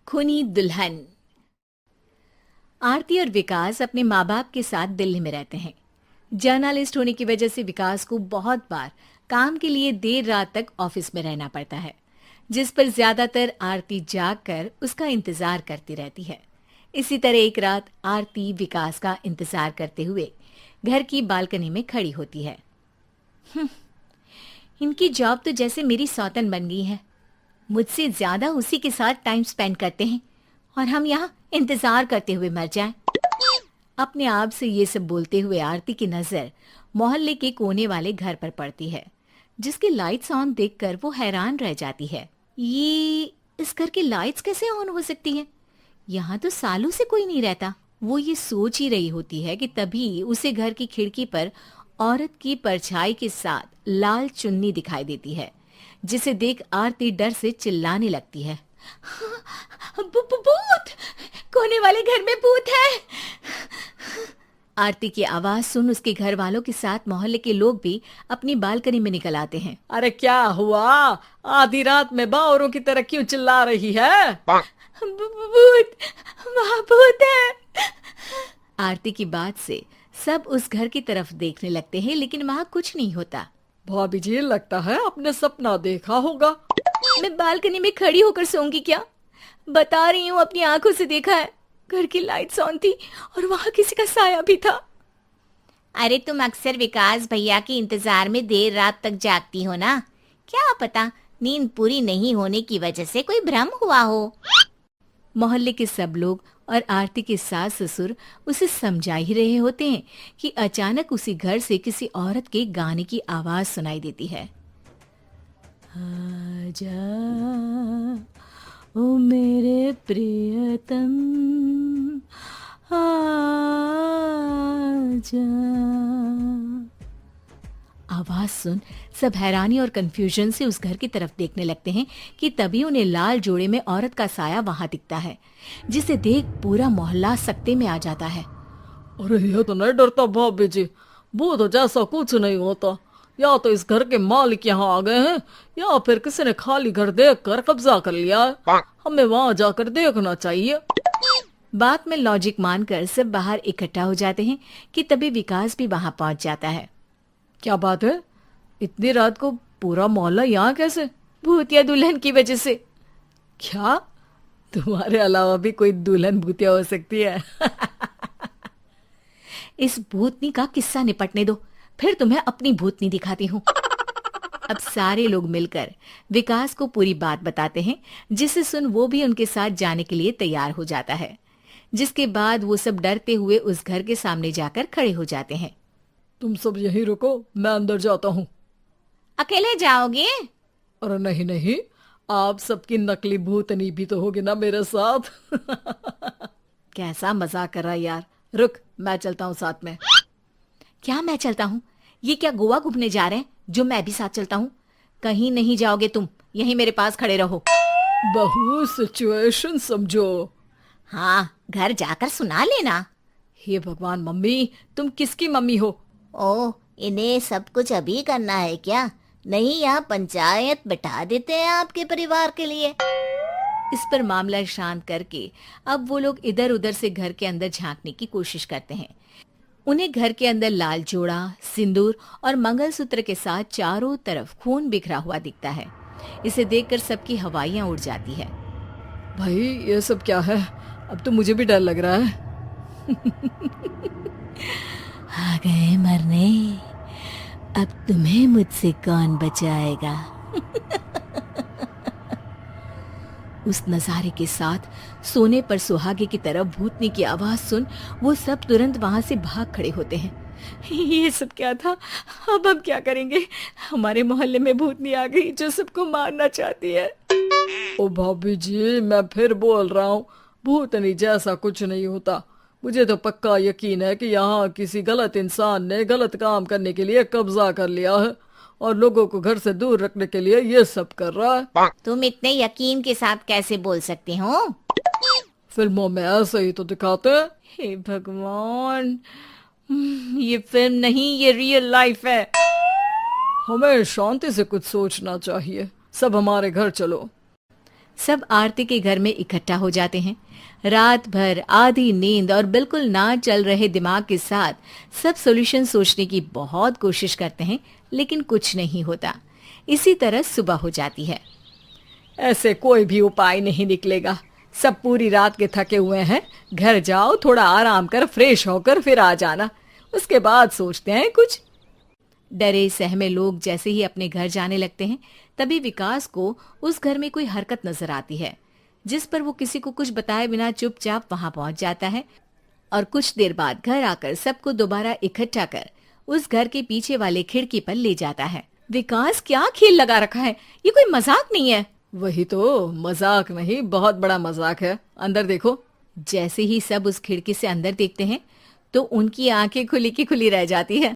खूनी दुल्हन। आरती और विकास अपने माँ बाप के साथ दिल्ली में रहते हैं। जर्नलिस्ट होने की वजह से विकास को बहुत बार काम के लिए देर रात तक ऑफिस में रहना पड़ता है, जिस पर ज्यादातर आरती जाग कर उसका इंतजार करती रहती है। इसी तरह एक रात आरती विकास का इंतजार करते हुए घर की बालकनी में खड़ी होती है। इनकी जॉब तो जैसे मेरी सौतन बन गई है। मुझसे ज्यादा उसी के साथ टाइम स्पेंड करते हैं और हम यहाँ इंतजार करते हुए मर जाएं। अपने आप से ये सब बोलते हुए आरती की नजर मोहल्ले के कोने वाले घर पर पड़ती है, जिसकी लाइट्स ऑन देखकर वो हैरान रह जाती है। ये इस घर की लाइट्स कैसे ऑन हो सकती हैं? यहाँ तो सालों से कोई नहीं रहता। वो ये सोच ही रही होती है कि तभी उसे घर की खिड़की पर औरत की परछाई के साथ लाल चुन्नी दिखाई देती है, जिसे देख आरती डर से चिल्लाने लगती है। भूत! कोने वाले घर में भूत है! आरती की आवाज सुन उसके घर वालों के साथ मोहल्ले के लोग भी अपनी बालकनी में निकल आते हैं। अरे क्या हुआ? आधी रात में बावरों की तरह क्यों चिल्ला रही है? भूत! वहाँ भूत है! आरती की बात से सब उस घर की तरफ देखने लगते हैं, लेकिन वहाँ कुछ नहीं होता। भाभी जी, लगता है आपने सपना देखा होगा। मैं बालकनी में खड़ी होकर सोऊंगी क्या? बता रही हूँ, अपनी आंखों से देखा है। घर की लाइट्स ऑन थी और वहाँ किसी का साया भी था। अरे तुम अक्सर विकास भैया के इंतजार में देर रात तक जागती हो ना? क्या पता नींद पूरी नहीं होने की वजह से कोई भ्रम हुआ हो। मोहल्ले के सब लोग और आरती के सास ससुर उसे समझा ही रहे होते हैं कि अचानक उसी घर से किसी औरत के गाने की आवाज सुनाई देती है। आजा ओ मेरे प्रियतम, आजा। आवाज सुन सब हैरानी और कंफ्यूजन से उस घर की तरफ देखने लगते हैं कि तभी उन्हें लाल जोड़े में औरत का साया वहां दिखता है, जिसे देख पूरा मोहल्ला सकते में आ जाता है। अरे ये तो नहीं डरता भाभी जी, वो तो जैसा कुछ नहीं होता। या तो इस घर के मालिक यहाँ आ गए हैं या फिर किसी ने खाली घर देख कर कब्जा कर लिया है। हमें वहाँ जाकर देखना चाहिए। बात में लॉजिक मानकर सब बाहर इकट्ठा हो जाते हैं कि तभी विकास भी वहां पहुंच जाता है। क्या बात है? इतनी रात को पूरा मोहल्ला यहाँ कैसे? भूतिया दुल्हन की वजह से। क्या तुम्हारे अलावा भी कोई दुल्हन भूतिया हो सकती है? इस भूतनी का किस्सा निपटने दो, फिर तुम्हें अपनी भूतनी दिखाती हूँ। अब सारे लोग मिलकर विकास को पूरी बात बताते हैं, जिसे सुन वो भी उनके साथ जाने के लिए तैयार हो जाता है। जिसके बाद वो सब डरते हुए उस घर के सामने जाकर खड़े हो जाते हैं। तुम सब यहीं रुको, मैं अंदर जाता हूँ। अकेले जाओगे? अरे नहीं नहीं, आप सबकी नकली भूतनी भी तो होगी ना मेरे साथ। कैसा मजाक कर रहा है यार। रुक, मैं चलता हूँ साथ में। क्या मैं चलता हूँ? ये क्या गोवा घूमने जा रहे हैं जो मैं भी साथ चलता हूँ? कहीं नहीं जाओगे तुम, यहीं मेरे पास खड़े रहो। बहू, सिचुएशन समझो। हाँ, घर जाकर सुना लेना। हे भगवान, मम्मी तुम किसकी मम्मी हो? ओह, इन्हें सब कुछ अभी करना है क्या? नहीं, यहाँ पंचायत बैठा देते हैं आपके परिवार के लिए। इस पर मामला शांत करके अब वो लोग इधर उधर से घर के अंदर झांकने की कोशिश करते हैं। उन्हें घर के अंदर लाल जोड़ा, सिंदूर और मंगलसूत्र के साथ चारों तरफ खून बिखरा हुआ दिखता है। इसे देखकर सबकी हवाइयां उड़ जाती है। भाई ये सब क्या है? अब तो मुझे भी डर लग रहा है। आ गए मरने, अब तुम्हें मुझसे कौन बचाएगा? उस नजारे के साथ सोने पर सुहागे की तरफ भूतनी की आवाज सुन वो सब तुरंत वहां से भाग खड़े होते हैं। ये सब क्या था? अब हम क्या करेंगे? हमारे मोहल्ले में भूतनी आ गई जो सबको मारना चाहती है। ओ भाभी जी, मैं फिर बोल रहा हूँ, भूतनी जैसा कुछ नहीं होता। मुझे तो पक्का यकीन है कि यहाँ किसी गलत इंसान ने गलत काम करने के लिए कब्जा कर लिया है और लोगों को घर से दूर रखने के लिए ये सब कर रहा है। तुम इतने यकीन के साथ कैसे बोल सकते हो? फिल्मों में ऐसे ही तो दिखाते हैं। हे भगवान, ये फिल्म नहीं, ये रियल लाइफ है। हमें शांति से कुछ सोचना चाहिए। सब हमारे घर चलो। सब आरती के घर में इकट्ठा हो जाते हैं। रात भर आधी नींद और बिल्कुल ना चल रहे दिमाग के साथ सब सॉल्यूशन सोचने की बहुत कोशिश करते हैं, लेकिन कुछ नहीं होता। इसी तरह सुबह हो जाती है। ऐसे कोई भी उपाय नहीं निकलेगा। सब पूरी रात के थके हुए हैं। घर जाओ, थोड़ा आराम कर, फ्रेश होकर फिर आ जाना, उसके बाद सोचते हैं कुछ। डरे सहमे लोग जैसे ही अपने घर जाने लगते हैं, तभी विकास को उस घर में कोई हरकत नजर आती है, जिस पर वो किसी को कुछ बताए बिना चुपचाप वहां पहुंच जाता है और कुछ देर बाद घर आकर सबको दोबारा इकट्ठा कर उस घर के पीछे वाले खिड़की पर ले जाता है। विकास, क्या खेल लगा रखा है? ये कोई मजाक नहीं है। वही तो, मजाक नहीं, बहुत बड़ा मजाक है। अंदर देखो। जैसे ही सब उस खिड़की से अंदर देखते हैं तो उनकी आंखें खुली की खुली रह जाती है।